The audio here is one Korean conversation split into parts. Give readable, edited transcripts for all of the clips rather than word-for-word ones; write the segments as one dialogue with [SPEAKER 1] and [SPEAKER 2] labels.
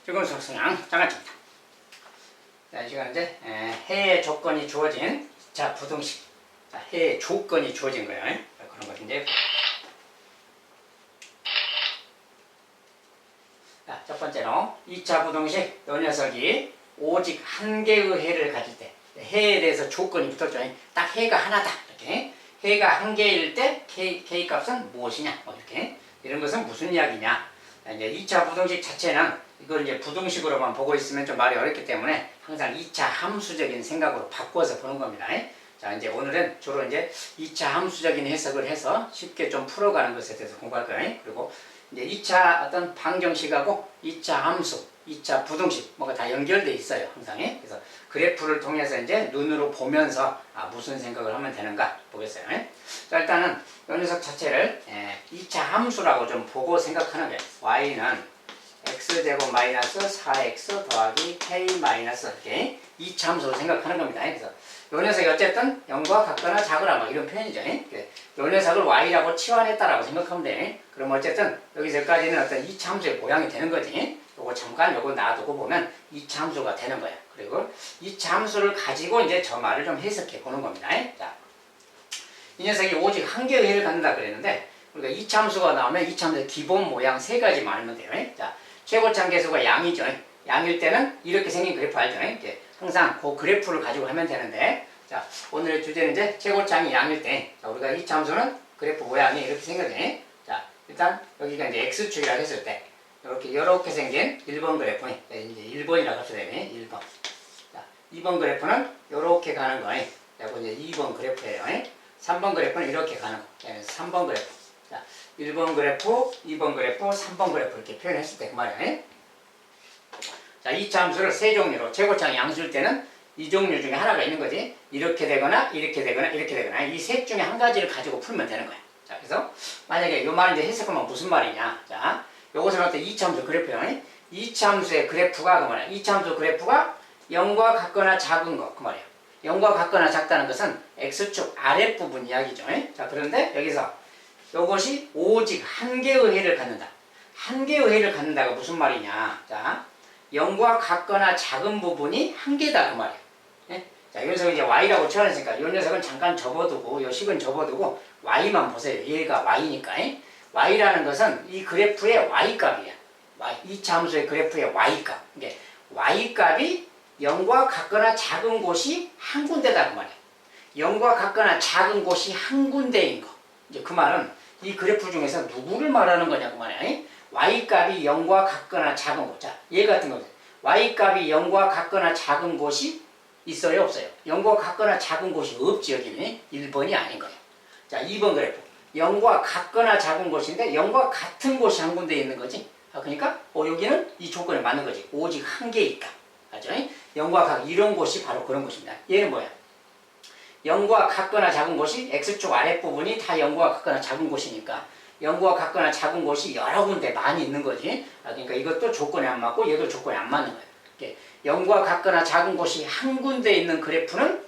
[SPEAKER 1] 즐거운 수학 성향 장아찌입니다. 자, 이 시간은 이제 해의 조건이 주어진 자 부등식. 자, 해의 조건이 주어진 거예요. 그런 것인데. 자, 첫 번째로 2차 부등식. 이 녀석이 오직 한 개의 해를 가질 때 해에 대해서 조건이 붙었죠. 딱 해가 하나다. 이렇게. 해가 한 개일 때 K 값은 무엇이냐? 이렇게. 이런 것은 무슨 이야기냐? 이제 2차 부등식 자체는 이걸 이제 부등식으로만 보고 있으면 좀 말이 어렵기 때문에 항상 2차 함수적인 생각으로 바꿔서 보는 겁니다. 자, 이제 오늘은 주로 이제 2차 함수적인 해석을 해서 쉽게 좀 풀어가는 것에 대해서 공부할 거예요. 그리고 이제 2차 어떤 방정식하고 2차 함수, 2차 부등식 뭐가 다 연결돼 있어요. 항상. 그래서 그래프를 통해서 이제 눈으로 보면서 무슨 생각을 하면 되는가 보겠어요. 자, 일단은 이 녀석 자체를 2차 함수라고 좀 보고 생각하는 거예요. y는 x제곱 마이너스 4x 더하기 k 마이너스 이렇게 2차 함수로 생각하는 겁니다. 그래서 이 녀석이 어쨌든 0과 같거나 작으라 뭐 이런 표현이죠. 이 녀석을 y라고 치환했다라고 생각하면 돼. 그럼 어쨌든 여기서까지는 어떤 2차 함수의 모양이 되는 거지. 요거 잠깐 요거 놔두고 보면 2차 함수가 되는 거야. 그리고 2차 함수를 가지고 이제 저 말을 좀 해석해 보는 겁니다. 자, 이 녀석이 오직 한 개의 해를 갖는다 그랬는데 우리가 2차 함수가 나오면 2차 함수의 기본 모양 세 가지만 알면 돼요. 자, 최고차 계수가 양이죠. 양일 때는 이렇게 생긴 그래프 알죠? 이제 항상 그 그래프를 가지고 하면 되는데, 자, 오늘의 주제는 이제 최고차이 양일 때, 자, 우리가 2차 함수는 그래프 모양이 이렇게 생겨요. 자, 일단 여기가 이제 x축이라고 했을 때 이렇게 생긴 1번 그래프, 이제 1번이라고 합시다. 1번. 자, 2번 그래프는 이렇게 가는 거예요. 그리고 이제 2번 그래프예요. 3번 그래프는 이렇게 가는 거. 3번 그래프. 자, 1번 그래프, 2번 그래프, 3번 그래프 이렇게 표현했을 때 그 말이에요. 자, 2차 함수를 세 종류로 최고차항 양수일 때는 이 종류 중에 하나가 있는 거지. 이렇게 되거나 이렇게 되거나 이렇게 되거나 이 셋 중에 한 가지를 가지고 풀면 되는 거야. 자, 그래서 만약에 이 말을 이제 해석하면 무슨 말이냐? 자, 요것은 어떤 2차 함수 그래프예요. 2차 함수의 그래프가 그 말이야. 2차 함수 그래프가 0과 같거나 작은 거 그 말이야. 0과 같거나 작다는 것은 x축 아랫부분 이야기죠. 자, 그런데 여기서 이것이 오직 한 개의 해를 갖는다. 한 개의 해를 갖는다가 무슨 말이냐? 자, 0과 같거나 작은 부분이 한 개다 그 말이에요. 자, 이 녀석은 이제 y라고 치환했으니까 이 녀석은 잠깐 접어두고 이 식은 접어두고 y만 보세요. 얘가 y니까. y라는 것은 이 그래프의 y값이야. 2차 함수의 그래프의 y값. 이게 y값이 0과 같거나 작은 곳이 한 군데다 그 말이에요. 0과 같거나 작은 곳이 한 군데인 거. 이제 그 말은 이 그래프 중에서 누구를 말하는 거냐 그 말이야. y값이 0과 같거나 작은 곳. 자, 얘 같은 거죠. y값이 0과 같거나 작은 곳이 있어요, 없어요? 0과 같거나 작은 곳이 없지, 여기는. 1번이 아닌 거예요. 자, 2번 그래프. 0과 같거나 작은 곳인데 0과 같은 곳이 한 군데 있는 거지. 그러니까 여기는 이 조건에 맞는 거지. 오직 한 개 있다. 맞죠? 0과 같 이런 곳이 바로 그런 곳입니다. 얘는 뭐야? 0과 같거나 작은 곳이 x축 아랫부분이 다 0과 같거나 작은 곳이니까 0과 같거나 작은 곳이 여러 군데 많이 있는 거지. 그러니까 이것도 조건에 안 맞고 얘도 조건에 안 맞는 거예요. 0과 같거나 작은 곳이 한 군데 있는 그래프는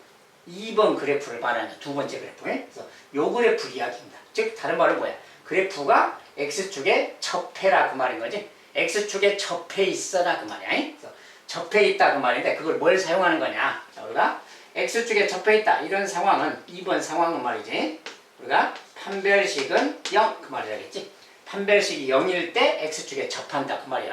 [SPEAKER 1] 2번 그래프를 말하는 두 번째 그래프. 그래서 요 그래프 이야기입니다. 즉 다른 말은 뭐야? 그래프가 x축에 접해라 그 말인 거지. x축에 접해 있어라 그 말이야. 그래서 접해 있다 그 말인데 그걸 뭘 사용하는 거냐? 자, 우리가 x축에 접해 있다 이런 상황은 2번 상황은 말이지. 우리가 판별식은 0 그 말이라겠지. 판별식이 0일 때 x축에 접한다 그 말이야.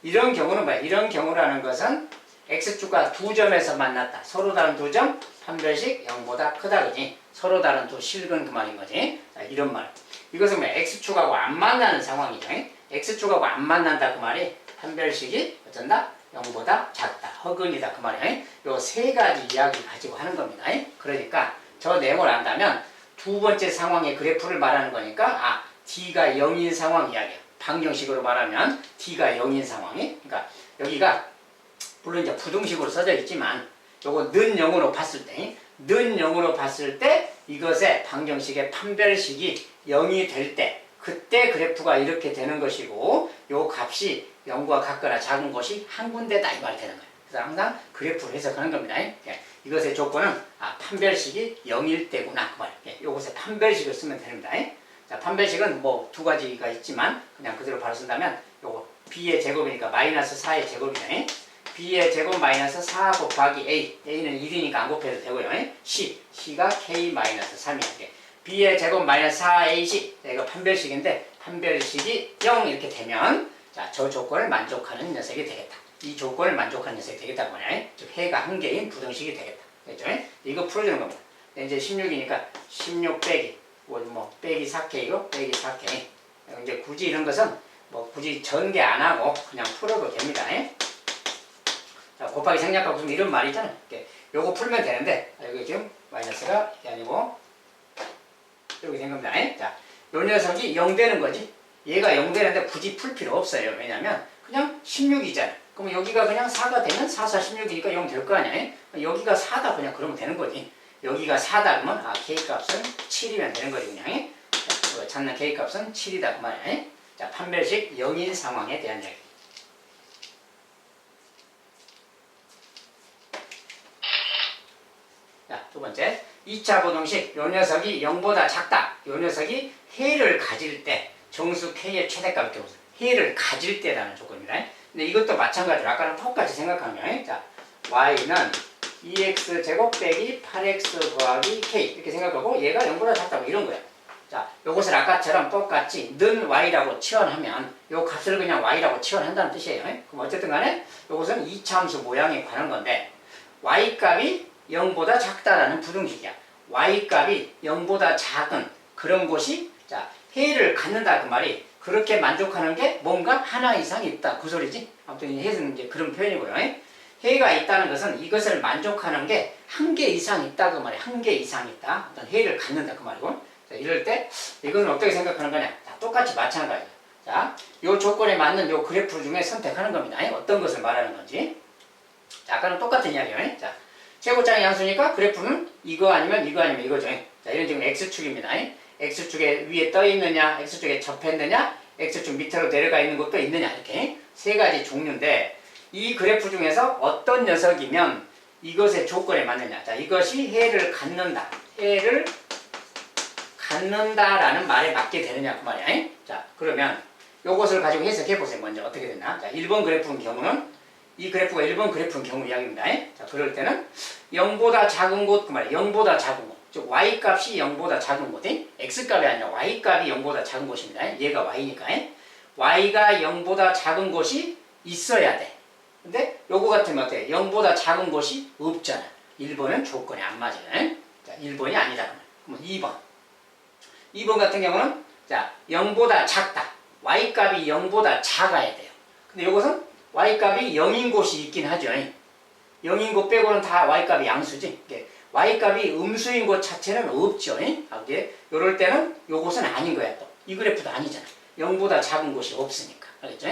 [SPEAKER 1] 이런 경우는 뭐야? 이런 경우라는 것은 x축과 두 점에서 만났다. 서로 다른 두 점, 판별식 0보다 크다 그지. 서로 다른 두 실근 그 말인 거지. 자, 이런 말. 이것은 뭐야? x축하고 안 만나는 상황이죠. x축하고 안 만난다 그 말이 판별식이 어쩐다? 0보다 작다. 허근이다 그 말이야. 요 세 가지 이야기 가지고 하는 겁니다. 그러니까 저 내용을 안다면 두 번째 상황의 그래프를 말하는 거니까 d가 0인 상황 이야기야. 방정식으로 말하면 d가 0인 상황이. 그러니까 여기가 물론 이제 부등식으로 써져 있지만 요거 는 0으로 봤을 때 는 0으로 봤을 때 이것의 방정식의 판별식이 0이 될 때 그때 그래프가 이렇게 되는 것이고 요 값이 0과 같거나 작은 것이 한 군데다 이 말이 되는 거예요. 그래서 항상 그래프를 해석하는 겁니다. 이것의 조건은 판별식이 0일 때구나 그 말이에요. 요것의 판별식을 쓰면 됩니다. 자, 판별식은 뭐 두 가지가 있지만 그냥 그대로 바로 쓴다면 요거 b의 제곱이니까 마이너스 4의 제곱이네. b의 제곱 마이너스 4 곱하기 a. a는 1이니까 안 곱해도 되고요. c가 k 마이너스 3이야. b의 제곱 마이너스 4ac. 이거 판별식인데 판별식이 0 이렇게 되면 자, 저 조건을 만족하는 녀석이 되겠다. 이 조건을 만족하는 녀석이 되겠다고 말이야. 즉 해가 한 개인 부등식이 되겠다. 그죠? 이거 풀어주는 겁니다. 이제 16이니까 16 빼기 빼기 4k이고 빼기 4k. 이제 굳이 이런 것은 굳이 전개 안 하고 그냥 풀어도 됩니다. 자, 곱하기 생략하고 무슨 이런 말이 있잖아요. 요거 풀면 되는데 여기 지금 마이너스가 이게 아니고 이렇게 된 겁니다. 자, 요 녀석이 0 되는 거지. 얘가 0 되는데 굳이 풀 필요 없어요. 왜냐면 그냥 16이잖아. 그럼 여기가 그냥 4가 되면 4, 4, 16이니까 0 될 거 아니야. 여기가 4다 그냥 그러면 되는 거지. 여기가 4다 그러면 K값은 7이면 되는 거지 그냥. 자, 찾는 K값은 7이다 그 말이야. 자, 판별식 0인 상황에 대한 얘기. 자, 두 번째. 2차 부등식 요 녀석이 0보다 작다. 요 녀석이 해를 가질 때 정수 K의 최대값을 때우서 해를 가질 때라는 조건입니다. 근데 이것도 마찬가지로 아까랑 똑같이 생각하면 자, y는 2x제곱 빼기 8x 더하기 k 이렇게 생각하고 얘가 0보다 작다고 이런 거야. 자, 요것을 아까처럼 똑같이 는 y라고 치환하면 요 값을 그냥 y라고 치환한다는 뜻이에요. 그럼 어쨌든 간에 요것은 이차함수 모양에 관한 건데 y값이 0보다 작다라는 부등식이야. y값이 0보다 작은 그런 곳이 자, 해를 갖는다 그 말이 그렇게 만족하는 게 뭔가 하나 이상 있다 그 소리지. 아무튼 해는 이제 그런 표현이고요. 해가 있다는 것은 이것을 만족하는 게 한 개 이상 있다 그 말이야. 한 개 이상 있다. 어떤 해를 갖는다 그 말이고. 자, 이럴 때 이건 어떻게 생각하는 거냐? 자, 똑같이 마찬가지야. 자, 요 조건에 맞는 요 그래프 중에 선택하는 겁니다. 어떤 것을 말하는 건지. 자, 아까는 똑같은 이야기예요. 자, 최고장의 양수니까 그래프는 이거 아니면 이거죠. 자, 이런 지금 x축입니다. x축에 위에 떠 있느냐, x축에 접했느냐, x축 밑으로 내려가 있는 것도 있느냐 이렇게 세 가지 종류인데 이 그래프 중에서 어떤 녀석이면 이것의 조건에 맞느냐. 자, 이것이 해를 갖는다. 해를 갖는다라는 말에 맞게 되느냐 그 말이야. 자, 그러면 요것을 가지고 해석해 보세요. 먼저 어떻게 되나. 자, 1번 그래프인 경우는 이 그래프가 1번 그래프인 경우 이야기입니다. 자, 그럴 때는 0보다 작은 곳 그 말이야. 0보다 작은 곳. 즉 y값이 0보다 작은 곳. x값이 아니라 y값이 0보다 작은 곳입니다. 얘가 y니까. y가 0보다 작은 곳이 있어야 돼. 근데 요거 같으면 어때? 0보다 작은 곳이 없잖아. 1번은 조건이 안 맞아요. 자, 1번이 아니다. 그러면 2번. 2번 같은 경우는 자, 0보다 작다. y값이 0보다 작아야 돼요. 근데 요것은 y값이 0인 곳이 있긴 하죠. 0인 곳 빼고는 다 y값이 양수지. y값이 음수인 곳 자체는 없죠. 요럴 때는 요것은 아닌 거야 또. 이 그래프도 아니잖아. 0보다 작은 곳이 없으니까. 알겠죠?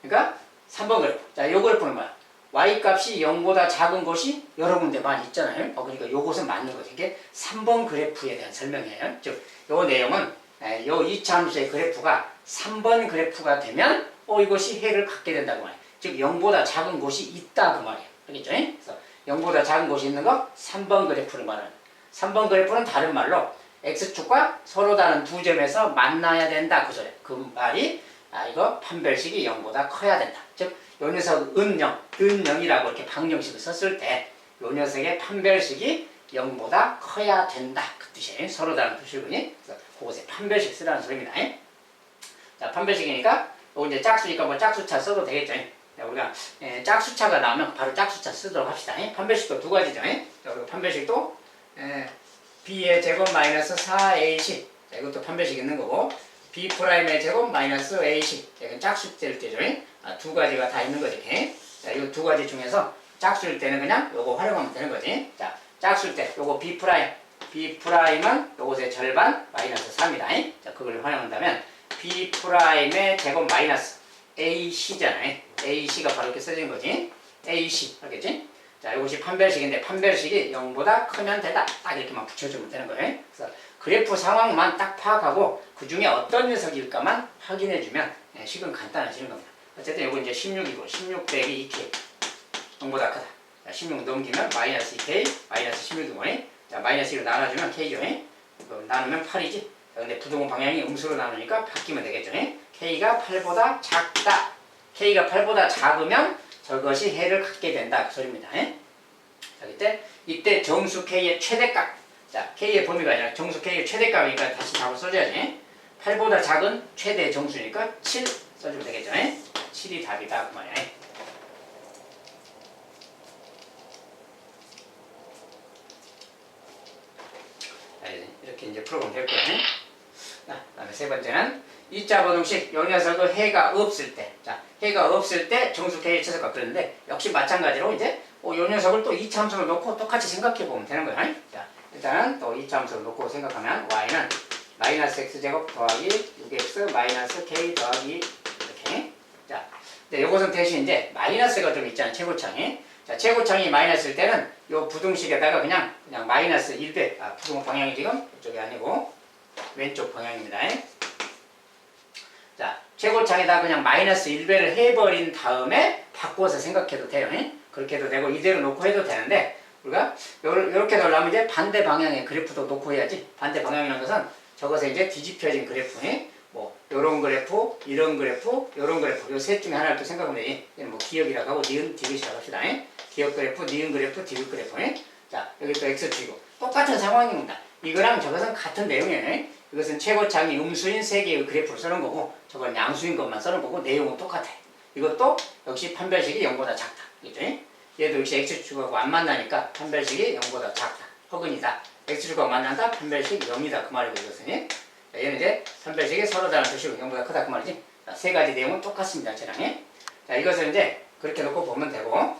[SPEAKER 1] 그러니까 3번 그래프. 자, 요 그래프는 뭐야? y값이 0보다 작은 곳이 여러 군데 많이 있잖아요. 그러니까 요것은 맞는 거죠. 이게 3번 그래프에 대한 설명이에요. 즉, 요 내용은 요 2차 함수의 그래프가 3번 그래프가 되면 이것이 해를 갖게 된다고 말이에요. 즉 0보다 작은 곳이 있다 그 말이에요. 알겠죠? 그래서 0보다 작은 곳이 있는 거 3번 그래프를 말하는. 3번 그래프는 다른 말로 x축과 서로 다른 두 점에서 만나야 된다 그 소리야. 그 말이 이거 판별식이 0보다 커야 된다. 즉 요 녀석 은0, 은0이라고 이렇게 방정식을 썼을 때 요 녀석의 판별식이 0보다 커야 된다 그 뜻이에요. 서로 다른 두 실근이. 그래서 그것에 판별식 쓰라는 소리입니다. 자, 판별식이니까 요거 이제 짝수니까 뭐 짝수차 써도 되겠죠. 자, 우리가 짝수차가 나오면 바로 짝수차 쓰도록 합시다. 판별식도 두 가지죠. 자, 그리고 판별식도 b의 제곱 마이너스 4ac. 자, 이것도 판별식 있는 거고 b'의 제곱 마이너스 ac. 이건 짝수일 때죠. 두 가지가 다 있는 거지. 자, 이 두 가지 중에서 짝수일 때는 그냥 요거 활용하면 되는 거지. 자, 짝수일 때 요거 b'은 요것의 절반 마이너스 3이다. 자, 그걸 활용한다면 b'의 제곱 마이너스 ac잖아요. ac가 바로 이렇게 써진 거지. ac. 알겠지? 자, 이것이 판별식인데 판별식이 0보다 크면 되다. 딱 이렇게만 붙여주면 되는 거예요. 그래서 그래프 상황만 딱 파악하고 그 중에 어떤 녀석일까만 확인해주면 식은 간단해지는 겁니다. 어쨌든 이거 이제 16이고 16 빼기 2k 0보다 크다. 자, 16 넘기면 마이너스 2k 마이너스 16이고 자, 마이너스 1로 나눠주면 k죠. 나누면 8이지. 자, 근데 부동호 방향이 음수로 나누니까 바뀌면 되겠죠. k가 8보다 작다. K가 8보다 작으면 저것이 해를 갖게 된다. 그 소리입니다. 자, 이때 정수 K의 최대값. 자, K의 범위가 아니라 정수 K의 최대값이니까 다시 답을 써줘야지. 8보다 작은 최대 정수니까 7 써주면 되겠죠. 7이 답이다. 그 말이야. 이렇게 이제 풀어보면 될 거예요. 자, 그다음에 세 번째는 2차 부등식. 요 녀석은 해가 없을 때. 자, 해가 없을 때 정수 K의 최소값 그랬는데 역시 마찬가지로 이제 요 녀석을 또 2차 함수를 놓고 똑같이 생각해 보면 되는 거예요. 자, 일단은 또 2차 함수를 놓고 생각하면 y는 마이너스 x제곱 더하기 6x 마이너스 k 더하기 이렇게. 자, 근데 요것은 대신 이제 마이너스가 좀 있잖아요. 최고창이. 자, 최고창이 마이너스일 때는 요 부등식에다가 그냥 마이너스 1배. 부등 방향이 지금 이쪽이 아니고 왼쪽 방향입니다. 자, 최고창에다 그냥 마이너스 1배를 해버린 다음에 바꿔서 생각해도 돼요. 그렇게 해도 되고 이대로 놓고 해도 되는데 우리가 요렇게 놓으려면 이제 반대 방향의 그래프도 놓고 해야지. 반대 방향이라는 것은 저것에 이제 뒤집혀진 그래프, 뭐 요런 그래프, 이런 그래프, 요런 그래프 요 셋 중에 하나를 또 생각하면 되지. 뭐 기억이라고 하고 니은, 디귿이라고 합시다. 기억 그래프, 니은 그래프, 디귿 그래프. 자, 여기 또 x축이고 똑같은 상황입니다. 이거랑 저것은 같은 내용이에요. 이것은 최고창이 음수인 세 개의 그래프를 쓰는 거고 저건 양수인 것만 쓰는 거고 내용은 똑같아. 이것도 역시 판별식이 0보다 작다. 그죠? 얘도 역시 x축하고 안 만나니까 판별식이 0보다 작다. 허근이다. x축하고 만난다. 판별식 0이다. 그 말이고 이것은. 얘는 이제 판별식이 서로 다른 뜻이고 0보다 크다. 그 말이지. 자, 세 가지 내용은 똑같습니다. 쟤랑. 자, 이것을 이제 그렇게 놓고 보면 되고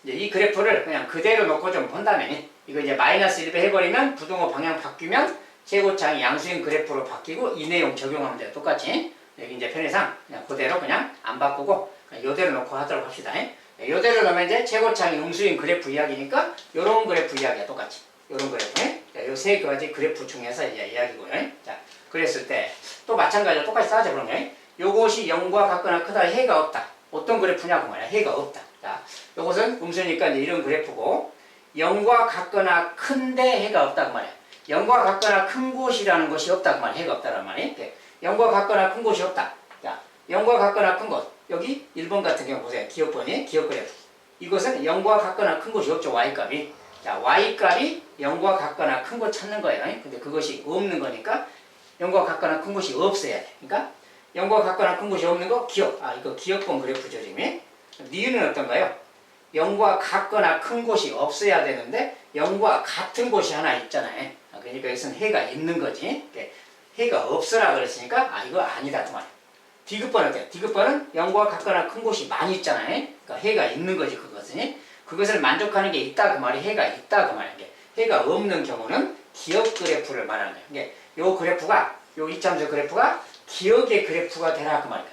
[SPEAKER 1] 이제 이 그래프를 그냥 그대로 놓고 좀 본다면 이거 이제 마이너스 1배 해버리면 부등호 방향 바뀌면 최고창이 양수인 그래프로 바뀌고 이 내용 적용하면 돼요. 똑같이. 여기 이제 편의상 그냥 그대로 그냥 안 바꾸고 그냥 요대로 놓고 하도록 합시다. 요대로 놓으면 이제 최고창이 음수인 그래프 이야기니까 요런 그래프 이야기야. 똑같이. 요런 그래프. 요 세 가지 그래프 중에서 이제 이야기고요. 자, 그랬을 때 또 마찬가지로 똑같이 따져 그러면 요것이 0과 같거나 크다. 해가 없다. 어떤 그래프냐고 말이야. 해가 없다. 자, 요것은 음수니까 이제 이런 그래프고 0과 같거나 큰데 해가 없다. 그 말이야. 0과 같거나 큰 곳이라는 것이 없다. 그 말이야. 해가 없다란 말이야. 0과 같거나 큰 곳이 없다. 자, 0과 같거나 큰 곳. 여기 1번 같은 경우 보세요. 기억번이 기억 그래프. 이것은 0과 같거나 큰 곳이 없죠. y값이. 자, y값이 0과 같거나 큰 곳 찾는 거예요. 근데 그것이 없는 거니까 0과 같거나 큰 곳이 없어야 돼. 그러니까 0과 같거나 큰 곳이 없는 거 기억. 이거 기억번 그래프죠. 지금. 니은은 어떤가요? 0과 같거나 큰 곳이 없어야 되는데 0과 같은 곳이 하나 있잖아요. 그러니까 여기서는 해가 있는 거지. 해가 없으라 그랬으니까 이거 아니다 그 말이야. 디귿번은 어때요? 디귿번은 0과 같거나 큰 곳이 많이 있잖아요. 그러니까 해가 있는 거지 그것은. 그것을 만족하는 게 있다 그 말이 해가 있다 그 말이야. 해가 없는 경우는 기억 그래프를 말하는 거예요. 요 그래프가 요 이참수 그래프가 기억의 그래프가 되라 그 말이야.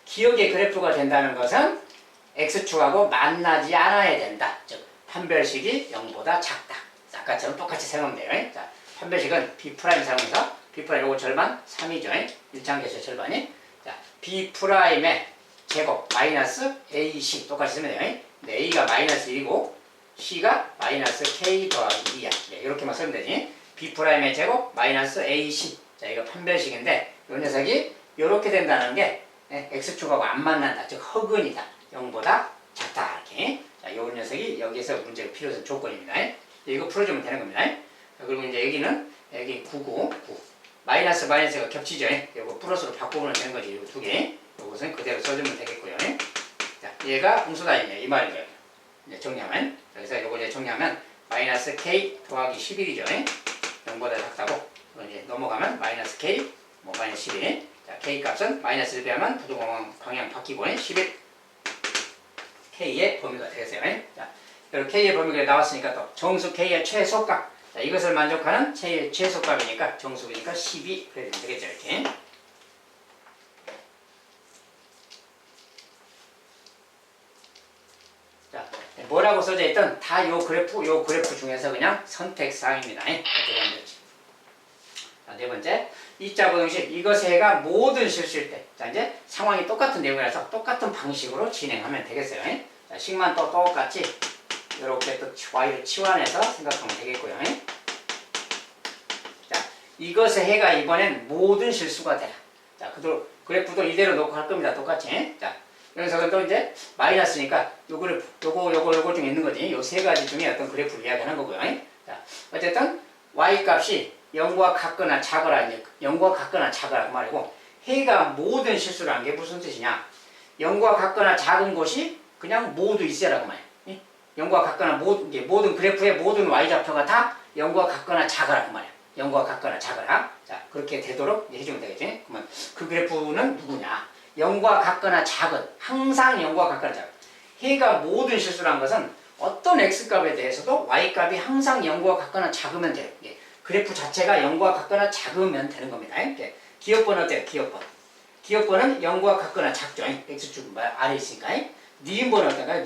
[SPEAKER 1] 기억의 그래프가 된다는 것은 x축하고 만나지 않아야 된다. 즉 판별식이 0보다 작다. 아까처럼 똑같이 세우면 돼요. 자, 판별식은 B' 사용해서 B' 요거 절반 3이죠. 1차계수의 절반이. 자, B'의 제곱 마이너스 AC 똑같이 쓰면 돼요. 네, A가 마이너스 1이고 C가 마이너스 K 더하기 2야. 네, 이렇게만 쓰면 되지. B'의 제곱 마이너스 AC. 자, 이거 판별식인데 이 녀석이 이렇게 된다는 게 x축하고 안 만난다. 즉 허근이다. 0보다 작다. 이렇게. 자, 이 녀석이 여기에서 문제가 필요한 조건입니다. 이거 풀어주면 되는 겁니다. 그리고 이제 여기 9. 마이너스 마이너스가 겹치죠. 이거 플러스로 바꾸면 되는 거지. 이 두 개. 이것은 그대로 써주면 되겠고요. 자, 얘가 음수다이냐 이 말이에요. 이제 정리하면 여기서 이거 이제 정리하면 마이너스 k 더하기 11이죠. 0보다 작다고. 이제 넘어가면 마이너스 k 뭐 마이너스 11. 자, k 값은 마이너스 1배 하면 부등호 방향 바뀌고 11 k의 범위가 되겠어요. 자, 여기 k의 범위가 나왔으니까 또 정수 k의 최소값. 자, 이것을 만족하는 최소값이니까 정수니까 12 그래야 되겠죠. 이렇게. 자, 뭐라고 써져 있든 다 요 그래프 중에서 그냥 선택사항입니다. 어떻게 하면 될지. 자, 네 번째. 2차 부등식 이것의 해가 모든 실수일 때. 자, 이제 상황이 똑같은 내용이라서 똑같은 방식으로 진행하면 되겠어요. 자, 식만 또 똑같이 이렇게 또 y를 치환해서 생각하면 되겠고요. 자, 이것의 해가 이번엔 모든 실수가 되라. 자, 그래프도 이대로 놓고 할 겁니다. 똑같이. 자, 여기서는 또 이제 마이너스니까 요 그래프, 요거 중에 있는 거지. 요 세 가지 중에 어떤 그래프를 이야기하는 거고요. 자, 어쨌든 y 값이 0과 같거나 작거나 이제 0과 같거나 작거나 그 말이고 해가 모든 실수를 한 게 무슨 뜻이냐? 0과 같거나 작은 것이 그냥 모두 있어라고 말이야. 0과 같거나 모든 그래프의 모든 y좌표가 다 0과 같거나 작거나 그 말이야. 0과 같거나 작거나. 자, 그렇게 되도록 해주면 되겠지. 그러면 그 그래프는 누구냐? 0과 같거나 작은, 항상 0과 같거나 작은. 해가 모든 실수를 한 것은 어떤 x값에 대해서도 y값이 항상 0과 같거나 작으면 돼요. 그래프 자체가 0과 같거나 작으면 되는 겁니다. 기억번 어때요? 기억번은 0과 같거나 작죠. x축 아래 있으니까. 니은번은 어떤가요?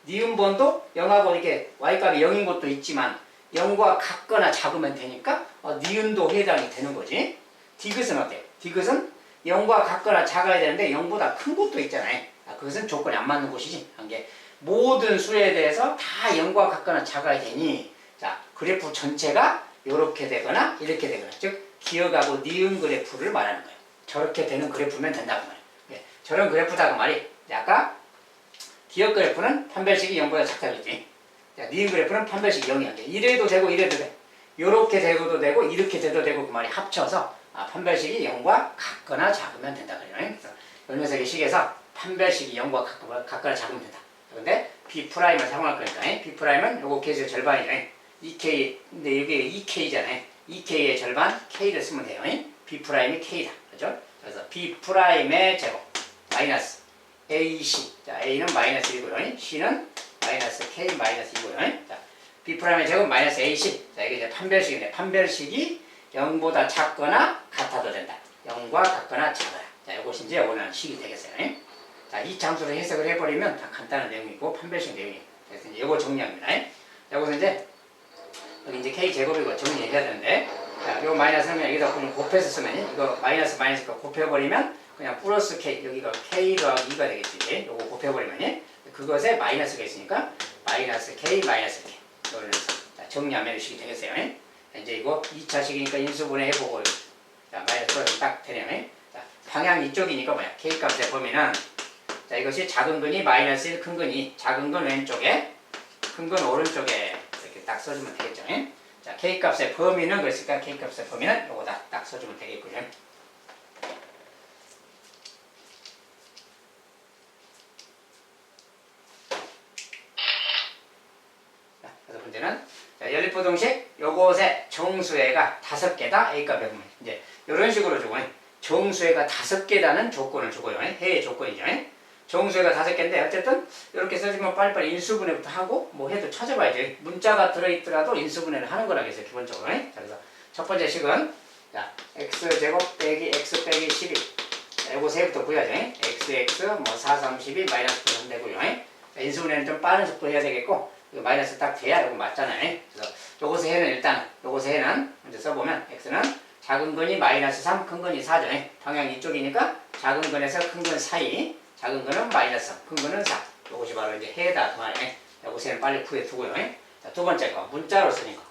[SPEAKER 1] 니은번도 0하고 이렇게 y값이 0인 것도 있지만 0과 같거나 작으면 되니까 니은도 해당이 되는 거지. 디귿은 어때요? 디귿은 0과 같거나 작아야 되는데 0보다 큰 것도 있잖아요. 그것은 조건이 안 맞는 것이지. 이게 모든 수에 대해서 다 0과 같거나 작아야 되니 자, 그래프 전체가 이렇게 되거나 이렇게 되거나 즉 기억하고 니은 그래프를 말하는 거예요. 저렇게 되는 그래프면 된다고 말이에요. 저런 그래프다 그 말이 아까 기억 그래프는 판별식이 0보다 작다고 했지. 니은 그래프는 판별식이 0이야. 이래도 되고 이래도 돼. 이렇게 되고도 되고 이렇게 돼도 되고 그 말이 합쳐서 판별식이 0과 같거나 작으면 된다 그래요. 그래서 요 녀석의 식에서 판별식이 0과 같거나 작으면 된다. 그런데 B'을 사용할 거니까 B'은 요거 계수의 절반이죠. 2K, 근데 여기 2K잖아요. 2K의 절반 K를 쓰면 돼요. B'이 K다. 그죠? 그래서 B'의 제곱 마이너스 AC. 자, A는 마이너스 1이고요. C는 마이너스 K 마이너스 2고요. 자, B'의 제곱 마이너스 AC. 자, 이게 이제 판별식인데 판별식이 0보다 작거나 같아도 된다. 0과 같거나 작아야. 자, 이것이 이제 원하는 식이 되겠어요. 자, 이 함수를 해석을 해버리면 다 간단한 내용이고 판별식 내용이에요. 그래서 이제 이거 정리합니다. 여기서 이제 여기 이제 K 제곱이고 정리해야 되는데 자, 요 마이너스는 그냥 여기다 그냥 곱해서 쓰면 이거 마이너스 곱해버리면 그냥 플러스 K 여기가 K 더하기 2가 되겠지. 이제 요거 곱해버리면 그것에 마이너스가 있으니까 마이너스 K 마이너스 K 이거를 정리하면 이 식이 되겠어요. 이제 이거 2차식이니까 인수분해 해보고 자, 마이너스 딱 되네요. 자, 방향 이쪽이니까 뭐야? K 값의 범위는 자, 이것이 작은 근이 마이너스 1, 큰 근이 작은 건 왼쪽에 큰 건 오른쪽에 이렇게 딱 써주면 되겠죠. 자, K값의 범위는 그랬으니까 K값의 범위는 요거다 딱 써주면 되겠고요. 자, 그래서 문제는 자, 연립부등식 요것의 정수해가 5개다 A값의 범위. 이제 이런 식으로 주고 정수해가 5개다는 조건을 주고요. 해의 조건이죠. 정수해가 5개인데 어쨌든 이렇게 써주면 빨리빨리 인수분해부터 하고 뭐 해도 찾아봐야지. 문자가 들어있더라도 인수분해를 하는 거라겠어요. 기본적으로. 자, 그래서 첫 번째 식은 자, x제곱 빼기 x 빼기 12 자, 요거 세부터 구해야죠. xx 뭐 4, 32 마이너스 9 되고요. 자, 인수분해는 좀 빠른 속도 해야 되겠고 이거 마이너스 딱 돼야 이거 맞잖아요. 그래서 요것의 해는 일단 요것의 해는 먼저 써보면 x는 작은 근이 마이너스 3, 큰 근이 4죠. 방향이 이쪽이니까 작은 근에서 큰 근 사이 작은 거는 마이너스, 큰 거는 4. 이것이 바로 이제 해다 그 말이에요. 요것은 빨리 구해 두고요. 자, 두 번째 거, 문자로 쓰는 거.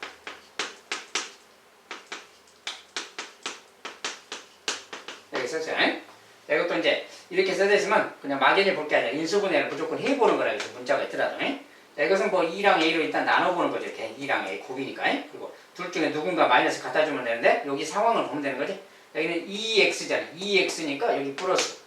[SPEAKER 1] 여기 썼어요. 자, 이것도 이제 이렇게 써져 있으면 그냥 막연히 볼 게 아니라 인수분해를 무조건 해보는 거라겠죠. 문자가 있더라도. 자, 이것은 뭐 2랑 A로 일단 나눠보는 거죠. 이렇게 2랑 A 곱이니까. 그리고 둘 중에 누군가 마이너스 갖다 주면 되는데 여기 상황을 보면 되는 거지. 여기는 2x잖아요. 2x니까 여기 플러스.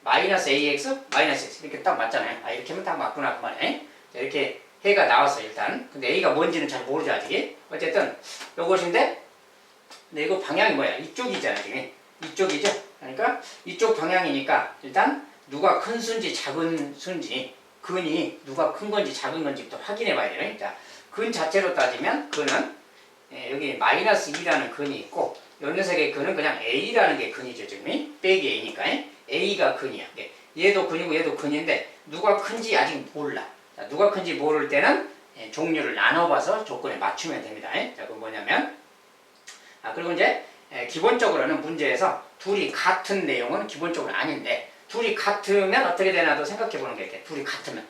[SPEAKER 1] 마이너스 ax, 마이너스 x 이렇게 딱 맞잖아요. 이렇게 하면 딱 맞구나 그 말이에요. 자, 이렇게 해가 나왔어요 일단. 근데 a가 뭔지는 잘 모르죠 아직. 어쨌든 요것인데 근데 이거 방향이 뭐야? 이쪽이잖아요 지금. 이쪽이죠. 그러니까 이쪽 방향이니까 일단 누가 큰 수인지 작은 수인지 근이 누가 큰 건지 작은 건지부터 확인해 봐야 돼요. 자, 근 자체로 따지면 근은 여기 마이너스 2라는 근이 있고 요 녀석의 근은 그냥 a라는 게 근이죠 지금. 빼기 a니까. A가 근이야. 얘도 근이고 얘도 근인데 누가 큰지 아직 몰라. 자, 누가 큰지 모를 때는 종류를 나눠봐서 조건에 맞추면 됩니다. 자, 그건 뭐냐면 그리고 이제 기본적으로는 문제에서 둘이 같은 내용은 기본적으로 아닌데 둘이 같으면 어떻게 되나도 생각해보는 게 이렇게 둘이 같으면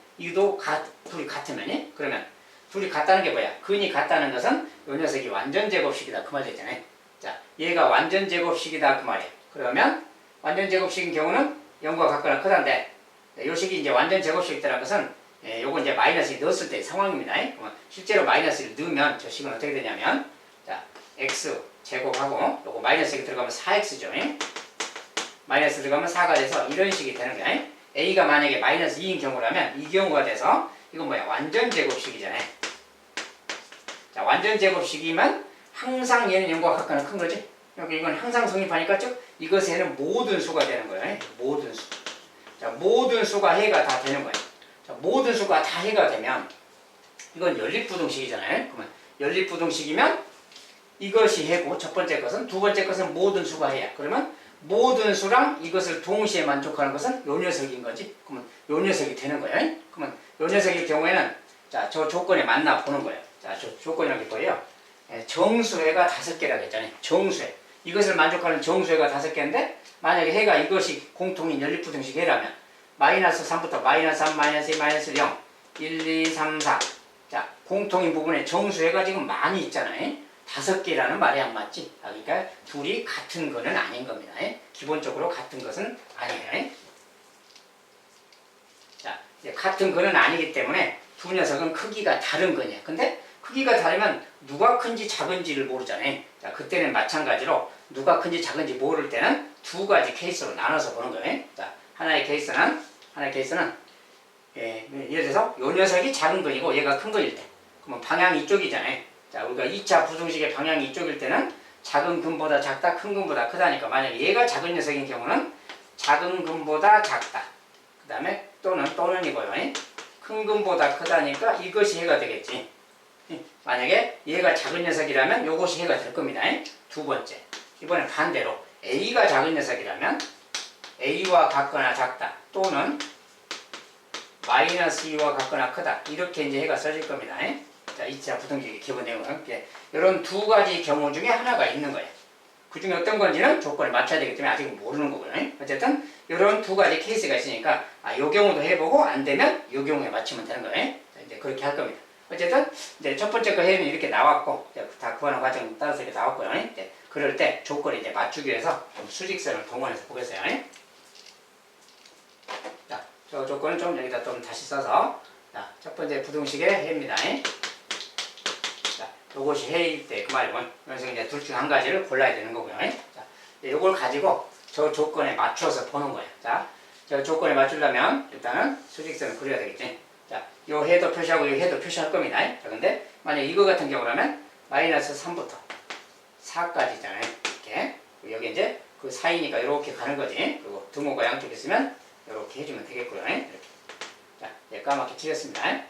[SPEAKER 1] 둘이 같으면 그러면 둘이 같다는 게 뭐야? 근이 같다는 것은 이 녀석이 완전 제곱식이다 그 말 됐잖아요. 자, 얘가 완전 제곱식이다 그 말이에요. 그러면 완전 제곱식인 경우는 0과 같거나 크다인데, 이 식이 이제 완전 제곱식이라는 것은 요거 이제 마이너스 넣었을 때 상황입니다. 그러면 실제로 마이너스를 넣으면 저 식은 어떻게 되냐면, 자, x 제곱하고 요거 마이너스가 들어가면 4x죠. 마이너스 들어가면 4가 돼서 이런 식이 되는 거야. a가 만약에 마이너스 2인 경우라면 이 경우가 돼서 이건 뭐야? 완전 제곱식이잖아요. 자, 완전 제곱식이면 항상 얘는 0과 같거나 큰 거지. 여기 이건 항상 성립하니까 쭉 이것에는 모든 수가 되는 거예요. 모든 수. 자, 모든 수가 해가 다 되는 거예요. 자, 모든 수가 다 해가 되면 이건 연립부등식이잖아요. 그러면 연립부등식이면 이것이 해고 첫 번째 것은, 두 번째 것은 모든 수가 해야. 그러면 모든 수랑 이것을 동시에 만족하는 것은 요 녀석인 거지. 그러면 요 녀석이 되는 거예요. 그러면 요 녀석일 경우에는 자, 저 조건에 맞나 보는 거예요. 자, 저 조건이라고 했고요. 정수해가 5개라고 했잖아요. 정수해. 이것을 만족하는 정수해가 5개인데 만약에 해가 이것이 공통인 연립부등식 해라면 마이너스 3부터 마이너스 3, 마이너스 2, 마이너스 0, 1, 2, 3, 4. 자, 공통인 부분에 정수해가 지금 많이 있잖아요. 5개라는 말이 안 맞지. 그러니까 둘이 같은 거는 아닌 겁니다. 기본적으로 같은 것은 아니에요. 자, 이제 같은 거는 아니기 때문에 두 녀석은 크기가 다른 거냐. 근데 크기가 다르면 누가 큰지 작은지를 모르잖아요. 자, 그때는 마찬가지로 누가 큰지 작은지 모를 때는 두 가지 케이스로 나눠서 보는 거예요. 자, 하나의 케이스는 예를 들어서 요 녀석이 작은 거이고 얘가 큰 거일 때, 그러면 방향이 이쪽이잖아요. 자, 우리가 2차 부등식의 방향이 이쪽일 때는 작은 근보다 작다, 큰 근보다 크다니까 만약에 얘가 작은 녀석인 경우는 작은 근보다 작다. 그 다음에 또는이고요. 큰 근보다 크다니까 이것이 해가 되겠지. 만약에 얘가 작은 녀석이라면 요것이 해가 될 겁니다. 두 번째. 이번엔 반대로 A가 작은 녀석이라면 A와 같거나 작다. 또는 마이너스 2와 같거나 크다. 이렇게 이제 해가 써질 겁니다. 자, 2차 부등식의 기본 내용은 이런 두 가지 경우 중에 하나가 있는 거예요. 그 중에 어떤 건지는 조건을 맞춰야 되기 때문에 아직 모르는 거고요. 어쨌든 이런 두 가지 케이스가 있으니까 요 경우도 해보고 안 되면 요 경우에 맞추면 되는 거예요. 자, 이제 그렇게 할 겁니다. 어쨌든 이제 첫 번째 거 해는 이렇게 나왔고 다 구하는 과정 따라서 이렇게 나왔고요. 그럴 때 조건을 이제 맞추기 위해서 좀 수직선을 동원해서 보겠어요. 자, 저 조건은 좀 여기다 좀 다시 써서 자, 첫 번째 부등식의 해입니다. 자, 요것이 해일 때 그 말이면 그래서 이제 둘 중 한 가지를 골라야 되는 거고요. 자, 요걸 가지고 저 조건에 맞춰서 보는 거예요. 자, 저 조건에 맞추려면 일단은 수직선을 그려야 되겠지. 자, 요 해도 표시하고 요 해도 표시할 겁니다. 자, 근데 만약 이거 같은 경우라면 마이너스 3부터 4까지잖아요. 이렇게. 여기 이제 그 사이니까 이렇게 가는 거지. 그리고 등호가 양쪽에 있으면 이렇게 해주면 되겠고요. 이렇게. 자, 예, 까맣게 칠했습니다.